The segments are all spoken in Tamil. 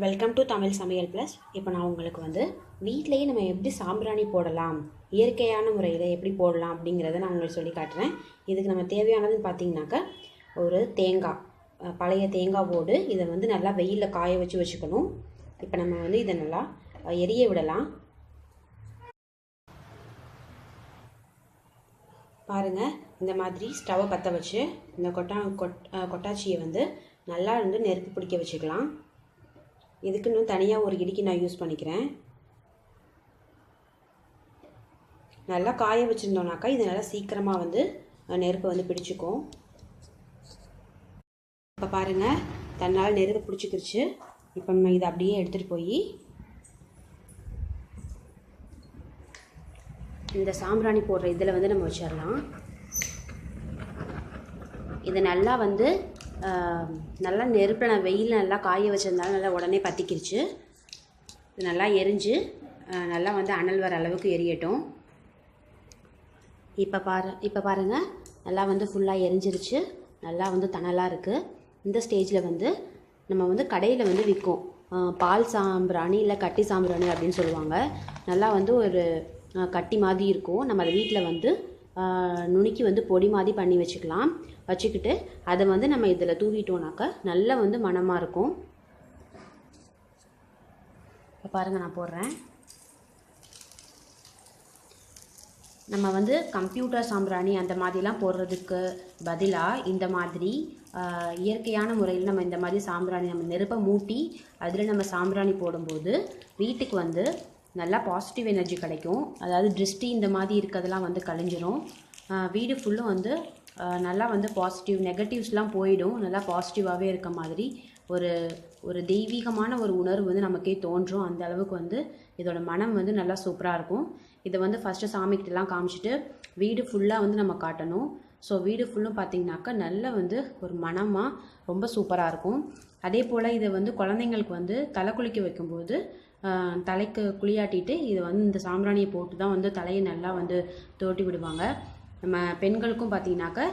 வெல்கம் டு தமிழ் சமையல் ப்ளஸ். இப்போ நான் உங்களுக்கு வீட்டிலையே நம்ம எப்படி சாம்பிராணி போடலாம், இயற்கையான முறையில் எப்படி போடலாம் அப்படிங்கிறத நான் உங்களுக்கு சொல்லி காட்டுறேன். இதுக்கு நம்ம தேவையானதுன்னு பார்த்தீங்கன்னாக்கா, ஒரு தேங்காய், பழைய தேங்காய் போடு இதை நல்லா வெயிலில் காய வச்சுக்கணும். இப்போ நம்ம இதை நல்லா எரிய விடலாம். பாருங்கள், இந்த மாதிரி ஸ்டவ்வை பற்ற வச்சு இந்த கொட்டாச்சியை நல்லா நெருப்பு பிடிக்க வச்சுக்கலாம். இதுக்குன்னு தனியாக ஒரு இடிக்கு நான் யூஸ் பண்ணிக்கிறேன். நல்லா காய வச்சுருந்தோம்னாக்கா இது நல்லா சீக்கிரமாக நெருப்பு பிடிச்சிக்கும். இப்போ பாருங்கள், தன்னால் நெருப்பு பிடிச்சிக்கிருச்சு. இப்போ நம்ம இதை அப்படியே எடுத்துகிட்டு போய் இந்த சாம்பிராணி போடுற இதில் நம்ம வச்சிடலாம். இது நல்லா நல்லா நெருப்பில் நான் வெயில் நல்லா காய வச்சிருந்தாலும் நல்லா உடனே பற்றிக்கிருச்சு. இது நல்லா எரிஞ்சு நல்லா அனல் வர அளவுக்கு எரியட்டும். இப்போ பாருங்கள், நல்லா ஃபுல்லாக எரிஞ்சிருச்சு. நல்லா தணலாக இருக்குது. இந்த ஸ்டேஜில் நம்ம கடையில் விற்கும் பால் சாம்பிராணி இல்லை கட்டி சாம்பிராணி அப்படின்னு சொல்லுவாங்க. நல்லா ஒரு கட்டி மாதிரி இருக்கும். நம்ம அதை வீட்டில் நுணுக்கி பொடி மாதிரி பண்ணி வச்சுக்கிட்டு அதை நம்ம இதில் தூவிட்டோம்னாக்கா நல்லா மணமாக இருக்கும். இப்போ பாருங்கள், நான் போடுறேன். நம்ம கம்ப்யூட்டர் சாம்பிராணி அந்த மாதிரிலாம் போடுறதுக்கு பதிலாக இந்த மாதிரி இயற்கையான முறையில் நம்ம இந்த மாதிரி சாம்பிராணி நம்ம நெருப்பை மூட்டி அதில் நம்ம சாம்பிராணி போடும்போது வீட்டுக்கு நல்லா பாசிட்டிவ் எனர்ஜி கிடைக்கும். அதாவது திருஷ்டி இந்த மாதிரி இருக்கிறதெல்லாம் கழிஞ்சிரும். வீடு ஃபுல்லும் நல்லா பாசிட்டிவ் நெகட்டிவ்ஸ்லாம் போயிடும். நல்லா பாசிட்டிவாகவே இருக்க மாதிரி ஒரு தெய்வீகமான ஒரு உணர்வு நமக்கே தோன்றும். அந்த அளவுக்கு இதோட மனம் நல்லா சூப்பராக இருக்கும். இதை ஃபஸ்ட்டு சாமிக்கிட்டலாம் காமிச்சிட்டு வீடு ஃபுல்லாக நம்ம காட்டணும். ஸோ வீடு ஃபுல்லும் பார்த்திங்கனாக்கா நல்ல ஒரு மனமாக ரொம்ப சூப்பராக இருக்கும். அதே போல் இதை குழந்தைங்களுக்கு தலை குளிக்க வைக்கும்போது தலைக்கு குளியாட்டிட்டு இதை இந்த சாம்பிராணியை போட்டு தான் தலையை நல்லா தோட்டி விடுவாங்க. நம்ம பெண்களுக்கும் பார்த்திங்கனாக்கா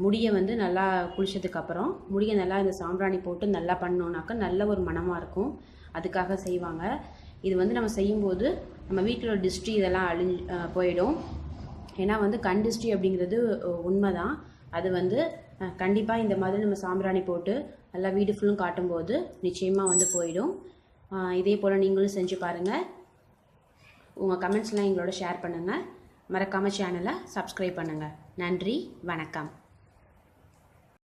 முடியை நல்லா குளித்ததுக்கப்புறம் முடியை நல்லா இந்த சாம்பிராணி போட்டு நல்லா பண்ணோன்னாக்கா நல்ல ஒரு மனமாக இருக்கும். அதுக்காக செய்வாங்க. இது நம்ம செய்யும்போது நம்ம வீட்டில் டிஸ்ட்ரி இதெல்லாம் போயிடும். ஏன்னா கண் டிஸ்ட்ரி அப்படிங்கிறது உண்மை தான். அது கண்டிப்பாக இந்த மாதிரி நம்ம சாம்பிராணி போட்டு நல்லா வீடு ஃபுல்லும் காட்டும்போது நிச்சயமாக போயிடும். இதே போல் நீங்களும் செஞ்சு பாருங்கள். உங்கள் கமெண்ட்ஸ்லாம் எங்களோட ஷேர் பண்ணுங்கள். மறக்காமல் சேனலை சப்ஸ்கிரைப் பண்ணுங்கள். நன்றி, வணக்கம்.